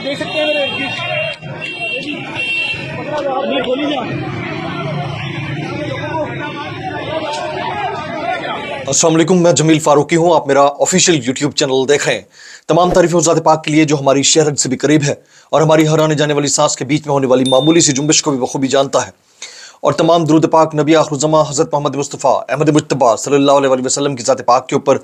देख सकते हैं मेरे बोली ना। अस्सलाम वालेकुम, मैं जमील फारूकी हूँ। आप मेरा ऑफिशियल यूट्यूब चैनल देख रहे हैं। तमाम तारीफें उस ज़ात पाक के लिए जो हमारी शहरत से भी करीब है और हमारी हर आने जाने वाली सांस के बीच में होने वाली मामूली सी जुम्बिश को भी बखूबी जानता है। और तमाम दुरूद पाक नबी आखिरुज़्ज़मा हज़रत मोहम्मद मुस्तफ़ा अहमद मुज्तबा सल्लल्लाहु अलैहि वसल्लम की ज़ात पाक के ऊपर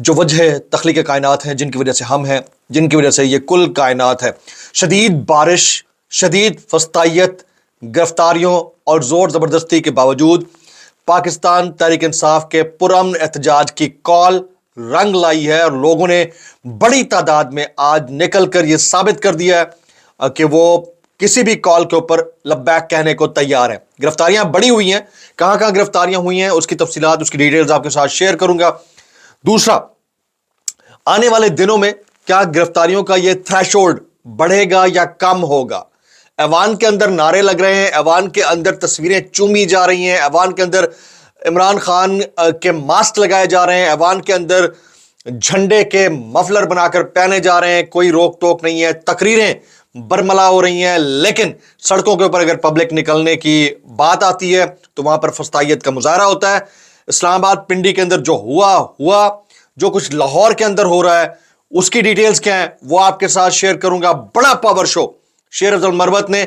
जो वजह तख्लीक़ कायनात है, जिनकी वजह से हम हैं, जिनकी वजह से ये कुल कायनात है। शदीद बारिश, शदीद फस्तायत, गिरफ्तारियों और ज़ोर ज़बरदस्ती के बावजूद पाकिस्तान तहरीक इंसाफ के पुरअमन एहतजाज की कॉल रंग लाई है और लोगों ने बड़ी तादाद में आज निकल कर यह साबित कर दिया है कि वो किसी भी कॉल के ऊपर लब्बैक कहने को तैयार है। गिरफ्तारियां बड़ी हुई हैं, कहां कहां गिरफ्तारियां हुई हैं उसकी तफसीलात, उसकी डिटेल्स आपके साथ शेयर करूंगा। दूसरा, आने वाले दिनों में क्या गिरफ्तारियों का यह थ्रेशोल्ड बढ़ेगा या कम होगा? ऐवान के अंदर नारे लग रहे हैं, ऐवान के अंदर तस्वीरें चूमी जा रही हैं, ऐवान के अंदर इमरान खान के मास्क लगाए जा रहे हैं, ऐवान के अंदर झंडे के मफलर बनाकर पहने जा रहे हैं, कोई रोक टोक नहीं है, तकरीरें बरमला हो रही हैं। लेकिन सड़कों के ऊपर अगर पब्लिक निकलने की बात आती है तो वहां पर फस्तायत का मुजाहरा होता है। इस्लामाबाद पिंडी के अंदर जो हुआ, जो कुछ लाहौर के अंदर हो रहा है उसकी डिटेल्स क्या है वो आपके साथ शेयर करूंगा। बड़ा पावर शो शेर अफजल मरवत ने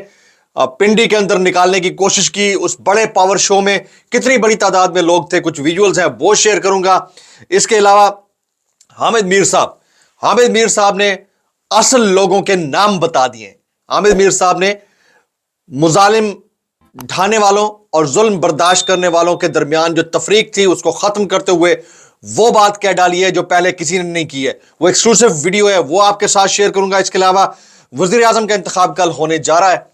पिंडी के अंदर निकालने की कोशिश की। उस बड़े पावर शो में कितनी बड़ी तादाद में लोग थे, कुछ विजुअल्स हैं वो शेयर करूंगा। इसके अलावा हामिद मीर साहब ने असल लोगों के नाम बता दिए। हामिद मीर साहब ने मुजालिम ढाने वालों और जुल्म बर्दाश्त करने वालों के दरमियान जो तफरीक थी उसको खत्म करते हुए वो बात कह डाली है जो पहले किसी ने नहीं की है। वो एक्सक्लूसिव वीडियो है, वो आपके साथ शेयर करूंगा। इसके अलावा वज़ीर आज़म का इंतखाब कल होने जा रहा है।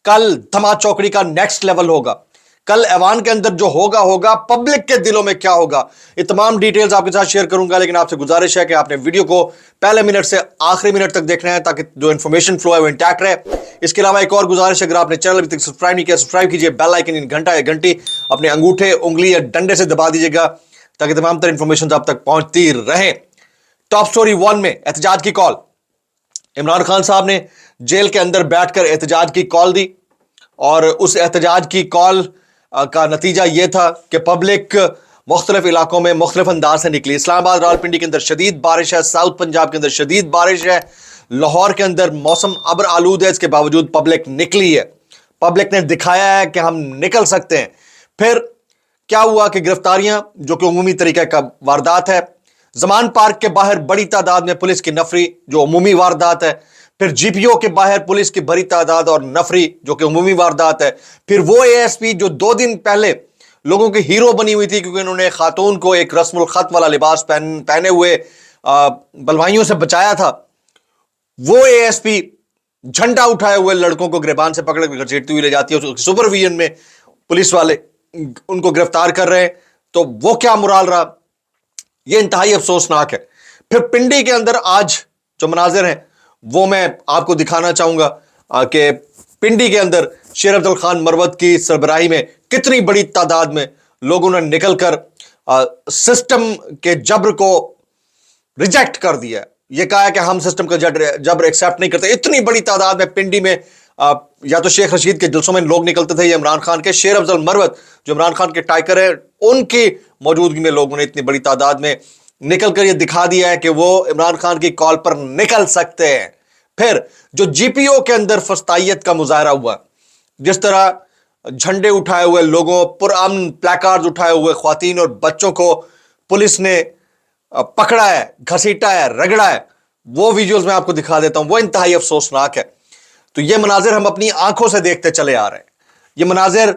कल धमा चौकड़ी का नेक्स्ट लेवल होगा। कल ऐवान के अंदर जो होगा पब्लिक के दिलों में क्या होगा, ये तमाम डिटेल्स आपके साथ शेयर करूंगा। लेकिन आपसे गुजारिश है कि आपने वीडियो को पहले मिनट से आखिरी मिनट तक देखना है ताकि जो इन्फॉर्मेशन फ्लो है वो इंटैक्ट रहे। इसके अलावा एक और गुजारिश, अगर आपने चैनल अभी तक सब्सक्राइब नहीं किया, सब्सक्राइब कीजिए, बेल आइकन घंटी अपने अंगूठे, उंगली या डंडे से दबा दीजिएगा ताकि तमाम तरह इंफॉर्मेशन आप तक पहुंचती रहे। टॉप स्टोरी 1 में एहतजाज की कॉल। इमरान खान साहब ने जेल के अंदर बैठकर एहतजाज की कॉल दी और उस एहतजाज की कॉल का नतीजा यह था कि पब्लिक मुख्तलिफ इलाकों में मुख्तलिफ अंदाज से निकली। इस्लामाबाद रावलपिंडी के अंदर शदीद बारिश है, साउथ पंजाब के अंदर शदीद बारिश है, लाहौर के अंदर मौसम अब्र आलूद है, इसके बावजूद पब्लिक निकली है। पब्लिक ने दिखाया है कि हम निकल सकते हैं। फिर क्या हुआ कि गिरफ्तारियां जो कि उमूमी तरीके का वारदात है, जमान पार्क के बाहर बड़ी तादाद में पुलिस की नफरी जो उमूमी वारदात है, फिर जीपीओ के बाहर पुलिस की बड़ी तादाद और नफरी जो कि उमूमी वारदात है, फिर वो एएसपी जो 2 दिन पहले लोगों की हीरो बनी हुई थी क्योंकि उन्होंने खातून को एक रस्मुल खत वाला लिबास पहने हुए बलवाइयों से बचाया था, वो एएसपी झंडा उठाए हुए लड़कों को गिरबान से पकड़ कर घसीटती हुई ले जाती है। सुपरविजन में पुलिस वाले उनको गिरफ्तार कर रहे हैं, तो वो क्या मुराल रहा, ये इंतहाई अफसोसनाक है। फिर पिंडी के अंदर आज जो मनाजिर हैं वो मैं आपको दिखाना चाहूंगा कि पिंडी के अंदर शेर अफजल खान मरवत की सरबराही में कितनी बड़ी तादाद में लोगों ने निकलकर सिस्टम के जबर को रिजेक्ट कर दिया। यह कहा है कि हम सिस्टम का जबर एक्सेप्ट नहीं करते। इतनी बड़ी तादाद में पिंडी में या तो शेख रशीद के जलसों में लोग निकलते थे या इमरान खान के। शेर अफजल मरवत जो इमरान खान के टाइगर है उनकी मौजूदगी में लोगों ने इतनी बड़ी तादाद में निकलकर यह दिखा दिया है कि वो इमरान खान की कॉल पर निकल सकते हैं। फिर जो जीपीओ के अंदर फस्तायत का मुजाहरा हुआ, जिस तरह झंडे उठाए हुए लोगों, पुरअमन प्लेकार्ड उठाए हुए ख्वातीन और बच्चों को पुलिस ने पकड़ा है, घसीटा है, रगड़ा है, वो विजुअल्स मैं आपको दिखा देता हूं। वो इंतहाई अफसोसनाक है। तो ये मनाजिर हम अपनी आंखों से देखते चले आ रहे हैं। ये मनाजिर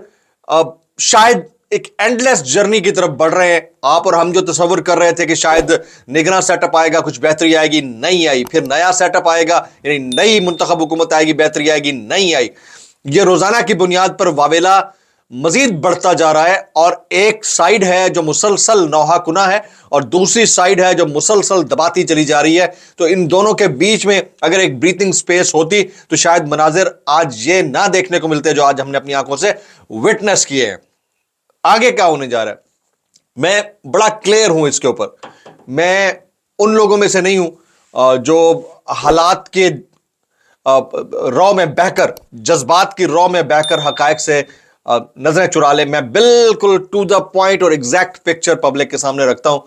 शायद एक एंडलेस जर्नी की तरफ बढ़ रहे हैं। आप और हम जो तस्वर कर रहे थे कि शायद निगरान सेटअप आएगा, कुछ बेहतरी आएगी, नहीं आई। फिर नया सेटअप आएगा, यानी नई मुंतखब हुकूमत आएगी, बेहतरी आएगी, नहीं आई। ये रोजाना की बुनियाद पर वावेला मजीद बढ़ता जा रहा है और एक साइड है जो मुसलसल नौहा कुना है और दूसरी साइड है जो मुसलसल दबाती चली जा रही है। तो इन दोनों के बीच में अगर एक ब्रीथिंग स्पेस होती तो शायद मनाजिर आज ये ना देखने को मिलते जो आज हमने अपनी आंखों से विटनेस किए हैं। आगे क्या होने जा रहा है, मैं बड़ा क्लियर हूं इसके ऊपर। मैं उन लोगों में से नहीं हूं जो हालात के रॉ में बहकर, जज्बात की रॉ में बहकर हकायक से नजरें चुरा ले। मैं बिल्कुल टू द पॉइंट और एग्जैक्ट पिक्चर पब्लिक के सामने रखता हूं,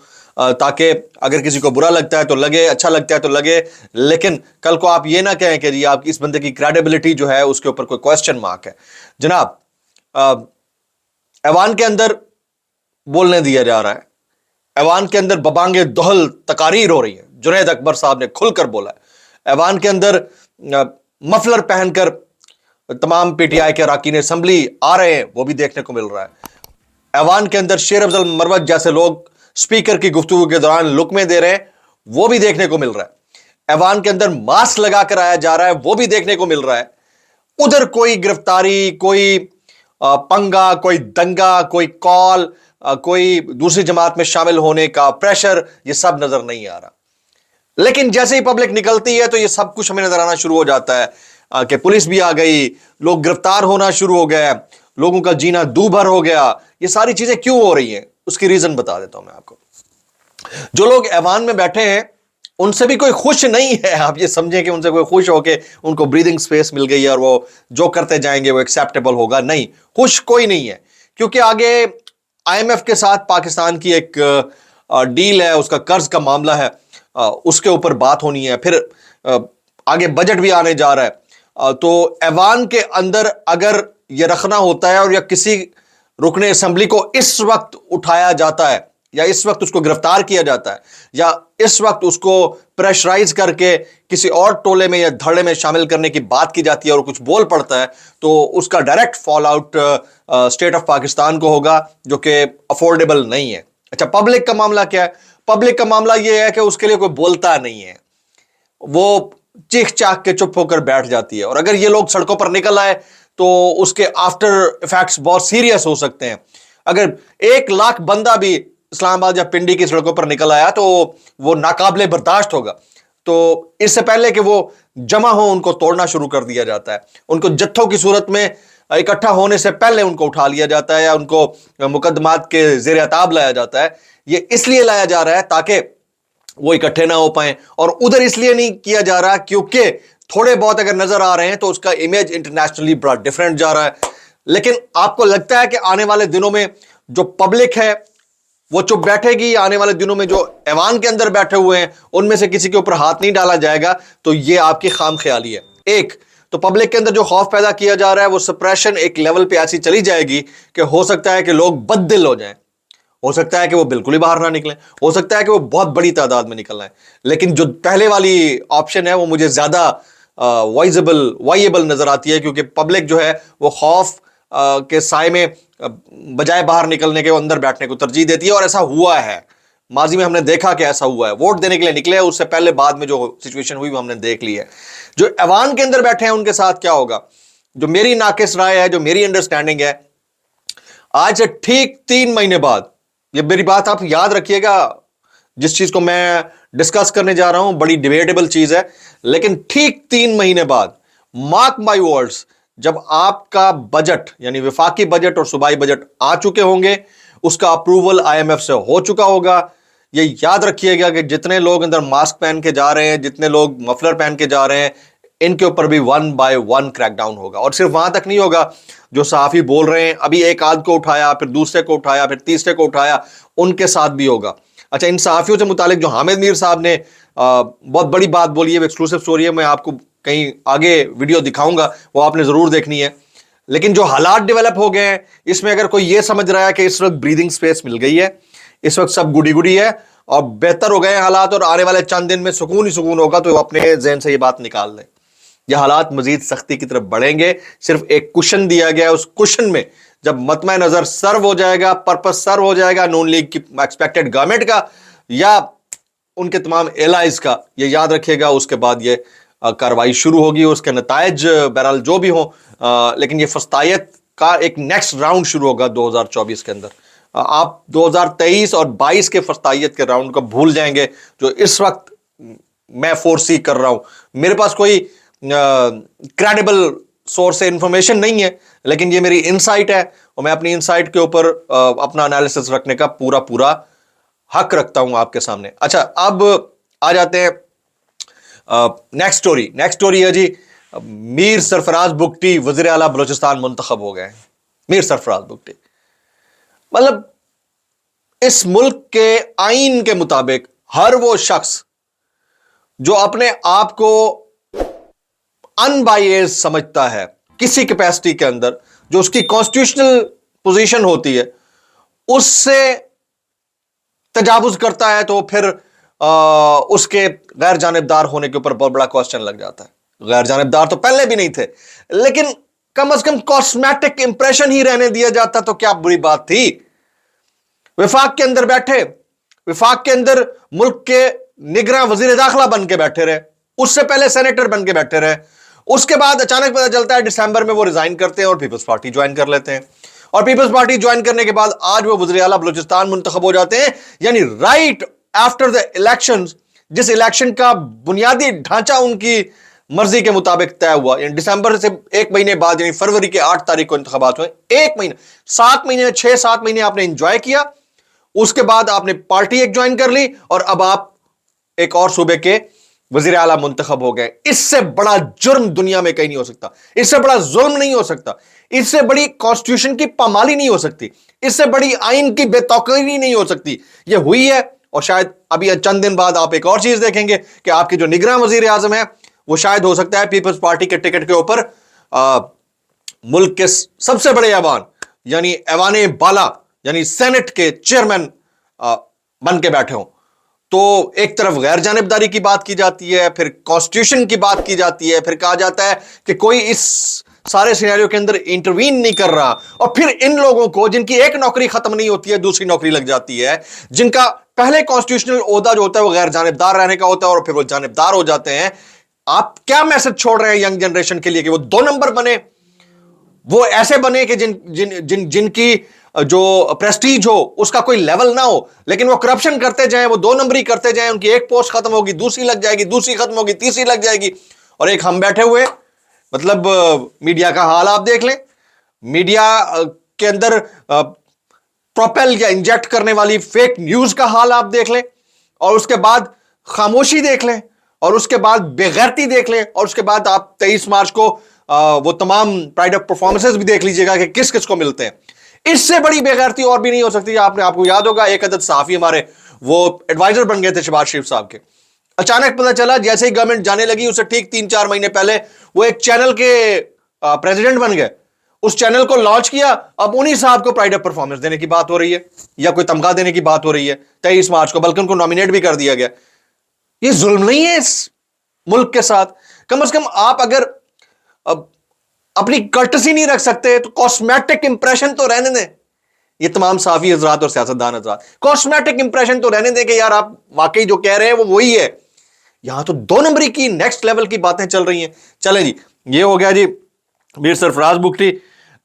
ताकि अगर किसी को बुरा लगता है तो लगे, अच्छा लगता है तो लगे, लेकिन कल को आप ये ना कहें कि जी आप इस बंदे की क्रेडिबिलिटी जो है उसके ऊपर कोई क्वेश्चन मार्क है। जनाब, ऐवान के अंदर बोलने दिया जा रहा है, ऐवान के अंदर बबांगे दोहल तकारीर हो रही है। जुनैद अकबर साहब ने खुलकर बोला है। ऐवान के अंदर मफलर पहनकर तमाम पीटीआई के अरकान असेंबली आ रहे हैं, वो भी देखने को मिल रहा है। ऐवान के अंदर शेर अफजल मरवत जैसे लोग स्पीकर की गुफ्तगू के दौरान लुकमे दे रहे हैं, वो भी देखने को मिल रहा है। ऐवान के अंदर मास्क लगाकर आया जा रहा है, वो भी देखने को मिल रहा है। उधर कोई गिरफ्तारी, कोई पंगा, कोई दंगा, कोई कॉल, कोई दूसरी जमात में शामिल होने का प्रेशर, ये सब नजर नहीं आ रहा। लेकिन जैसे ही पब्लिक निकलती है तो ये सब कुछ हमें नजर आना शुरू हो जाता है कि पुलिस भी आ गई, लोग गिरफ्तार होना शुरू हो गए, लोगों का जीना दूभर हो गया। ये सारी चीजें क्यों हो रही हैं, उसकी रीजन बता देता हूं मैं आपको। जो लोग ऐवान में बैठे हैं उनसे भी कोई खुश नहीं है। आप ये समझें कि उनसे कोई खुश हो के उनको ब्रीदिंग स्पेस मिल गई है और वो जो करते जाएंगे वो एक्सेप्टेबल होगा, नहीं, खुश कोई नहीं है। क्योंकि आगे आईएमएफ के साथ पाकिस्तान की एक डील है, उसका कर्ज का मामला है, उसके ऊपर बात होनी है। फिर आगे बजट भी आने जा रहा है। तो ऐवान के अंदर अगर यह रखना होता है और या किसी रुकने असेंबली को इस वक्त उठाया जाता है या इस वक्त उसको गिरफ्तार किया जाता है या इस वक्त उसको प्रेशराइज करके किसी और टोले में या धड़े में शामिल करने की बात की जाती है और कुछ बोल पड़ता है, तो उसका direct fall out state of Pakistan को होगा, जो कि अफोर्डेबल नहीं है। अच्छा, पब्लिक का मामला क्या है? पब्लिक का मामला यह है कि उसके लिए कोई बोलता नहीं है, वो चीख चाक के चुप होकर बैठ जाती है। और अगर ये लोग सड़कों पर निकल आए तो उसके आफ्टर इफेक्ट्स बहुत सीरियस हो सकते हैं। अगर 1 लाख बंदा भी इस्लामाबाद या पिंडी की सड़कों पर निकल आया तो वो नाकाबिले बर्दाश्त होगा। तो इससे पहले कि वो जमा हो, उनको तोड़ना शुरू कर दिया जाता है। उनको जत्थों की सूरत में इकट्ठा होने से पहले उनको उठा लिया जाता है या उनको मुकदमात के जेर अताब लाया जाता है। ये इसलिए लाया जा रहा है ताकि वो इकट्ठे ना हो पाए, और उधर इसलिए नहीं किया जा रहा क्योंकि थोड़े बहुत अगर नजर आ रहे हैं तो उसका इमेज इंटरनेशनली बड़ा डिफरेंट जा रहा है। लेकिन आपको लगता है कि आने वाले दिनों में जो पब्लिक है वो चुप बैठेगी? आने वाले दिनों में जो ऐवान के अंदर बैठे हुए हैं उनमें से किसी के ऊपर हाथ नहीं डाला जाएगा? तो ये आपकी खाम ख्याली है। एक तो पब्लिक के अंदर जो खौफ पैदा किया जा रहा है वो सप्रेशन एक लेवल पे ऐसी चली जाएगी कि हो सकता है कि लोग बददिल हो जाएं, हो सकता है कि वो बिल्कुल ही बाहर ना निकलें, हो सकता है कि वो बहुत बड़ी तादाद में निकल आए। लेकिन जो पहले वाली ऑप्शन है वो मुझे ज्यादा वाइएबल नजर आती है, क्योंकि पब्लिक जो है वो खौफ के साए में बजाय बाहर निकलने के अंदर बैठने को तरजीह देती है। और ऐसा हुआ है, माजी में हमने देखा कि ऐसा हुआ है। वोट देने के लिए निकले, उससे पहले बाद में जो सिचुएशन हुई वो हमने देख ली है। जो ऐवान के अंदर बैठे हैं उनके साथ क्या होगा? जो मेरी नाकिस राय है, जो मेरी अंडरस्टैंडिंग है, आज से ठीक 3 महीने बाद, ये मेरी बात आप याद रखिएगा, जिस चीज को मैं डिस्कस करने जा रहा हूं बड़ी डिबेटेबल चीज है, लेकिन ठीक 3 महीने बाद, मार्क माय वर्ड्स, जब आपका बजट यानी वफाकी बजट और सूबाई बजट आ चुके होंगे, उसका अप्रूवल आईएमएफ से हो चुका होगा, ये याद रखिएगा कि जितने लोग अंदर मास्क पहन के जा रहे हैं, जितने लोग मफलर पहन के जा रहे हैं, इनके ऊपर भी 1 बाय 1 क्रैकडाउन होगा। और सिर्फ वहां तक नहीं होगा, जो सहाफी बोल रहे हैं, अभी एक आध को उठाया, फिर दूसरे को उठाया, फिर तीसरे को उठाया, उनके साथ भी होगा। अच्छा, इन सहाफियों से मुतालिक जो हामिद मीर साहब ने बहुत बड़ी बात बोली है, एक्सक्लूसिव स्टोरी है, मैं आपको कहीं आगे वीडियो दिखाऊंगा, वो आपने जरूर देखनी है। लेकिन जो हालात डेवलप हो गए हैं, इसमें अगर कोई ये समझ रहा है कि इस वक्त ब्रीदिंग स्पेस मिल गई है, इस वक्त सब गुडी गुडी है और बेहतर हो गए हालात और आने वाले चंद दिन में सुकून ही सुकून होगा, तो अपने जहन से ये बात निकाल लें। ये हालात मजीद सख्ती की तरफ बढ़ेंगे। सिर्फ एक कुशन दिया गया है, उस कुशन में जब मतमा नजर सर्व हो जाएगा, पर्पस सर्व हो जाएगा नून लीग की एक्सपेक्टेड गवर्नमेंट का या उनके तमाम एलाइज का, ये याद रखिएगा, उसके बाद ये कार्रवाई शुरू होगी। उसके नतायज बहरहाल जो भी हो, लेकिन ये फस्तायत का एक नेक्स्ट राउंड शुरू होगा 2024 के अंदर। आप 2023 और 22 के फस्तायत के राउंड को भूल जाएंगे, जो इस वक्त मैं फोरसी कर रहा हूं। मेरे पास कोई क्रेडिबल सोर्स से इंफॉर्मेशन नहीं है, लेकिन ये मेरी इनसाइट है और मैं अपनी इनसाइट के ऊपर अपना एनालिसिस रखने का पूरा हक रखता हूं आपके सामने। अच्छा, अब आ जाते हैं नेक्स्ट स्टोरी है जी, میر سرفراز بگٹی وزیر اعلیٰ بلوچستان منتخب ہو گئے ہیں. میر سرفراز بگٹی مطلب اس ملک کے آئین کے مطابق ہر وہ شخص جو اپنے آپ کو ان بائیز سمجھتا ہے کسی کیپیسٹی کے اندر, جو اس کی کانسٹیٹیوشنل پوزیشن ہوتی ہے, اس سے تجاوز کرتا ہے تو پھر اس کے غیر جانبدار ہونے کے اوپر بہت بڑا کوسچن لگ جاتا ہے. غیر جانبدار تو پہلے بھی نہیں تھے, لیکن کم از کم کاسمیٹک امپریشن ہی رہنے دیا جاتا تو کیا بری بات تھی. وفاق کے اندر بیٹھے, وفاق کے اندر ملک کے نگراں وزیر داخلہ بن کے بیٹھے رہے, اس سے پہلے سینیٹر بن کے بیٹھے رہے, اس کے بعد اچانک پتہ چلتا ہے دسمبر میں وہ ریزائن کرتے ہیں اور پیپلز پارٹی جوائن کر لیتے ہیں, اور پیپلز پارٹی جوائن کرنے کے بعد آج وہ وزیر اعلیٰ بلوچستان منتخب ہو جاتے ہیں. یعنی رائٹ آفٹر دا الیکشن, جس الیکشن کا بنیادی ڈھانچہ ان کی مرضی کے مطابق طے ہوا, یعنی دسمبر سے ایک مہینے بعد یعنی فروری کے 8 تاریخ کو انتخابات ہوئے, ایک مہینہ 7 مہینے 6-7 مہینے آپ نے انجوائے کیا, اس کے بعد آپ نے پارٹی ایک جوائن کر لی اور اب آپ ایک اور صوبے کے وزیر اعلیٰ منتخب ہو گئے. اس سے بڑا جرم دنیا میں کہیں نہیں ہو سکتا, اس سے بڑا ظلم نہیں ہو سکتا, اس سے بڑی کانسٹیٹیوشن کی پامالی نہیں ہو سکتی, اس سے بڑی آئین کی بے توقعی نہیں ہو سکتی. یہ ہوئی ہے, اور شاید ابھی چند دن بعد آپ ایک اور چیز دیکھیں گے کہ آپ کے جو نگراں وزیر اعظم ہے وہ شاید ہو سکتا ہے پیپلز پارٹی کے ٹکٹ کے اوپر ملک کے سب سے بڑے ایوان یعنی ایوان بالا یعنی سینٹ کے چیئرمین بن کے بیٹھے ہوں. تو ایک طرف غیر جانبداری کی بات کی جاتی ہے, پھر کانسٹیٹیوشن کی بات کی جاتی ہے, پھر کہا جاتا ہے کہ کوئی اس سارے سینیریو کے اندر انٹروین نہیں کر رہا, اور پھر ان لوگوں کو جن کی ایک نوکری ختم نہیں ہوتی ہے دوسری نوکری لگ جاتی ہے, جن کا پہلے کانسٹیٹیوشنل عہدہ جو ہوتا ہے وہ غیر جانبدار رہنے کا ہوتا ہے اور پھر وہ جانبدار ہو جاتے ہیں. آپ کیا میسج چھوڑ رہے ہیں ینگ جنریشن کے لیے کہ وہ 2 نمبر بنے, وہ ایسے بنے کہ جن کی جو پریسٹیج ہو اس کا کوئی لیول نہ ہو, لیکن وہ کرپشن کرتے جائیں, وہ 2 نمبری کرتے جائیں, ان کی ایک پوسٹ ختم ہوگی دوسری لگ جائے گی, دوسری ختم ہوگی تیسری لگ جائے گی, اور ایک ہم بیٹھے ہوئے مطلب میڈیا کا حال آپ دیکھ لیں, میڈیا کے اندر پروپیل یا انجیکٹ کرنے والی فیک نیوز کا حال آپ دیکھ لیں, اور اس کے بعد خاموشی دیکھ لیں, اور اس کے بعد بے غیرتی دیکھ لیں, اور اس کے بعد آپ 23 مارچ کو وہ تمام پرائڈ آف پرفارمنسز بھی دیکھ لیجئے گا کہ کس کس کو ملتے ہیں. اس سے بڑی بے غیرتی اور بھی نہیں ہو سکتی. آپ کو یاد ہوگا ایک عدد صحافی ہمارے وہ ایڈوائزر بن گئے تھے شہباز شریف صاحب کے, اچانک پتہ چلا جیسے ہی گورنمنٹ جانے لگی اسے ٹھیک 3-4 مہینے پہلے وہ ایک چینل کے پریزیڈنٹ بن گئے, اس چینل کو لانچ کیا, اب انہی صاحب کو پرائڈ آف پرفارمنس دینے کی بات ہو رہی ہے یا کوئی تمغہ دینے کی بات ہو رہی ہے 23 مارچ کو, بلکہ ان کو نامینیٹ بھی کر دیا گیا. یہ ظلم نہیں ہے اس ملک کے ساتھ؟ کم از کم آپ اگر اپنی کرٹسی نہیں رکھ سکتے تو کاسمیٹک امپریشن تو رہنے دیں. یہ تمام صحافی حضرات اور سیاستدان حضرات, کاسمیٹک امپریشن تو رہنے دیں کہ یار آپ واقعی جو کہہ رہے ہیں وہ وہی ہے. یہاں تو 2 نمبری کی نیکسٹ لیول کی باتیں چل رہی ہیں. چلیں جی, یہ ہو گیا جی میر سرفراز بگٹی.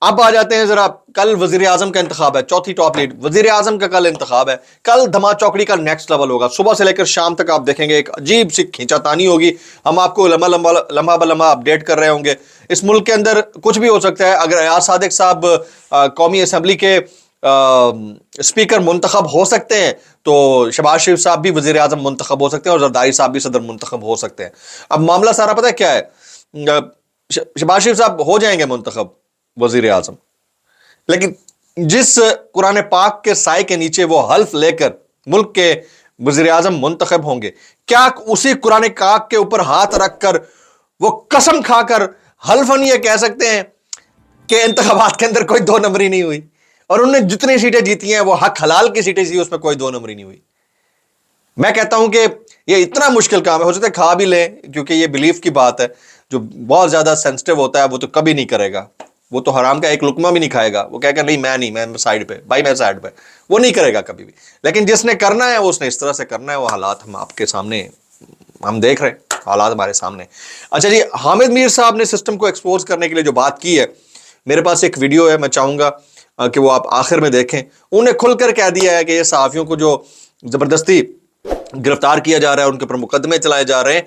اب آ جاتے ہیں ذرا, کل وزیر اعظم کا انتخاب ہے, چوتھی ٹاپ لیڈ وزیر اعظم کا کل انتخاب ہے. کل دھما چوکڑی کا نیکسٹ لیول ہوگا, صبح سے لے کر شام تک آپ دیکھیں گے ایک عجیب سی کھینچا تانی ہوگی. ہم آپ کو لمحہ بلمحہ اپڈیٹ کر رہے ہوں گے. اس ملک کے اندر کچھ بھی ہو سکتا ہے. اگر ایاز صادق صاحب قومی اسمبلی کے اسپیکر منتخب ہو سکتے ہیں تو شہباز شریف صاحب بھی وزیر اعظم منتخب ہو سکتے ہیں, اور زرداری صاحب بھی صدر منتخب ہو سکتے ہیں. اب معاملہ سارا پتہ ہے کیا ہے, شہباز شریف صاحب ہو جائیں گے منتخب وزیر اعظم, لیکن جس قرآن پاک کے سائے کے نیچے وہ حلف لے کر ملک کے وزیر اعظم منتخب ہوں گے, کیا اسی قرآن پاک کے اوپر ہاتھ رکھ کر وہ قسم کھا کر حلفاً یہ کہہ سکتے ہیں کہ انتخابات کے اندر کوئی 2 نمبری نہیں ہوئی, اور انہوں نے جتنی سیٹیں جیتی ہیں وہ حق حلال کی سیٹیں تھی, اس میں کوئی 2 نمبری نہیں ہوئی؟ میں کہتا ہوں کہ یہ اتنا مشکل کام ہے, ہو سکتا ہے کھا بھی لیں کیونکہ یہ بلیف کی بات ہے, جو بہت زیادہ سینسٹیو ہوتا ہے وہ تو کبھی نہیں کرے گا, وہ تو حرام کا ایک لقمہ بھی نہیں کھائے گا, وہ کہے گا نہیں میں سائیڈ پہ, بھائی میں سائیڈ پہ, وہ نہیں کرے گا کبھی بھی. لیکن جس نے کرنا ہے وہ اس نے اس طرح سے کرنا ہے. وہ حالات ہم آپ کے سامنے ہم دیکھ رہے ہیں, حالات ہمارے سامنے. اچھا جی, حامد میر صاحب نے سسٹم کو ایکسپوز کرنے کے لیے جو بات کی ہے, میرے پاس ایک ویڈیو ہے, میں چاہوں گا کہ وہ آپ آخر میں دیکھیں. انہوں نے کھل کر کہہ دیا ہے کہ یہ صحافیوں کو جو زبردستی گرفتار کیا جا رہا ہے, ان کے اوپر مقدمے چلائے جا رہے ہیں,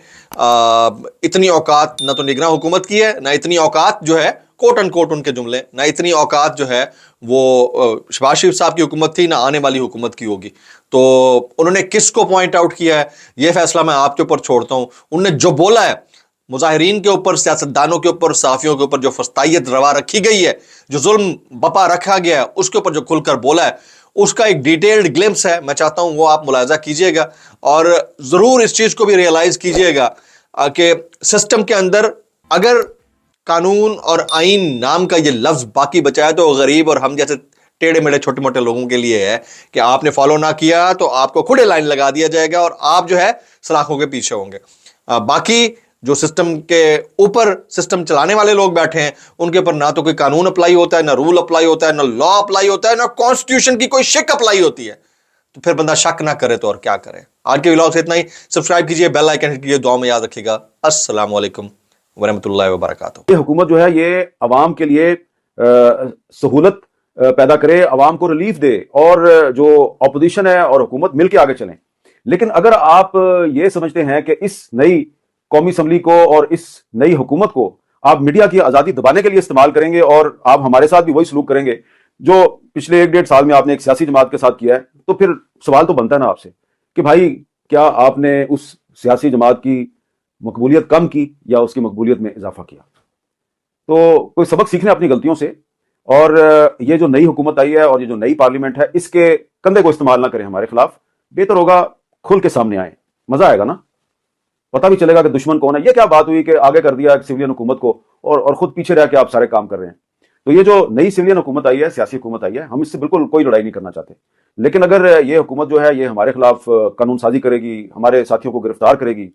اتنی اوقات نہ تو نگراں حکومت کی ہے, نہ اتنی اوقات جو ہے کوٹ ان کوٹ ان کے جملے, نہ اتنی اوقات جو ہے وہ شہباز شریف صاحب کی حکومت تھی, نہ آنے والی حکومت کی ہوگی. تو انہوں نے کس کو پوائنٹ آؤٹ کیا ہے یہ فیصلہ میں آپ کے اوپر چھوڑتا ہوں. انہوں نے جو بولا ہے مظاہرین کے اوپر، سیاستدانوں کے اوپر، صحافیوں کے اوپر جو فسطائیت روا رکھی گئی ہے، جو ظلم بپا رکھا گیا ہے، اس کے اوپر جو کھل کر بولا ہے، اس کا ایک ڈیٹیلڈ گلمپس ہے. میں چاہتا ہوں وہ آپ ملاحظہ کیجئے گا اور ضرور اس چیز کو بھی ریئلائز کیجئے گا کہ سسٹم کے اندر اگر قانون اور آئین نام کا یہ لفظ باقی بچا ہے تو غریب اور ہم جیسے ٹیڑے میڑے چھوٹے موٹے لوگوں کے لیے ہے کہ آپ نے فالو نہ کیا تو آپ کو کھڑے لائن لگا دیا جائے گا اور آپ جو ہے سلاخوں کے پیچھے ہوں گے. باقی جو سسٹم کے اوپر سسٹم چلانے والے لوگ بیٹھے ہیں ان کے اوپر نہ تو کوئی قانون اپلائی ہوتا ہے، نہ رول اپلائی ہوتا ہے، نہ لا اپلائی ہوتا ہے، نہ کانسٹیٹیوشن کی کوئی شک اپلائی ہوتی ہے. تو پھر بندہ شک نہ کرے تو اور کیا کرے. آج کے ولاگ سے اتنا ہی. سبسکرائب کیجئے، بیل آئیکن ہٹ کیجئے. دعا میں یاد رکھیے گا. السلام علیکم ورحمۃ اللہ وبرکاتہ. یہ حکومت جو ہے یہ عوام کے لیے سہولت پیدا کرے، عوام کو ریلیف دے، اور جو اپوزیشن ہے اور حکومت مل کے آگے چلیں. لیکن اگر آپ یہ سمجھتے ہیں کہ اس نئی قومی اسمبلی کو اور اس نئی حکومت کو آپ میڈیا کی آزادی دبانے کے لیے استعمال کریں گے اور آپ ہمارے ساتھ بھی وہی سلوک کریں گے جو پچھلے 1.5 سال میں آپ نے ایک سیاسی جماعت کے ساتھ کیا ہے، تو پھر سوال تو بنتا ہے نا آپ سے کہ بھائی کیا آپ نے اس سیاسی جماعت کی مقبولیت کم کی یا اس کی مقبولیت میں اضافہ کیا؟ تو کوئی سبق سیکھنے اپنی غلطیوں سے، اور یہ جو نئی حکومت آئی ہے اور یہ جو نئی پارلیمنٹ ہے اس کے کندھے کو استعمال نہ کریں ہمارے خلاف. بہتر ہوگا کھل کے سامنے آئیں، مزہ آئے گا نا، پتہ بھی چلے گا کہ دشمن کون ہے. یہ کیا بات ہوئی کہ آگے کر دیا سویلین حکومت کو اور خود پیچھے رہ کے آپ سارے کام کر رہے ہیں. تو یہ جو نئی سویلین حکومت آئی ہے، سیاسی حکومت آئی ہے، ہم اس سے بالکل کوئی لڑائی نہیں کرنا چاہتے. لیکن اگر یہ حکومت جو ہے یہ ہمارے خلاف قانون سازی کرے گی، ہمارے ساتھیوں کو گرفتار کرے گی،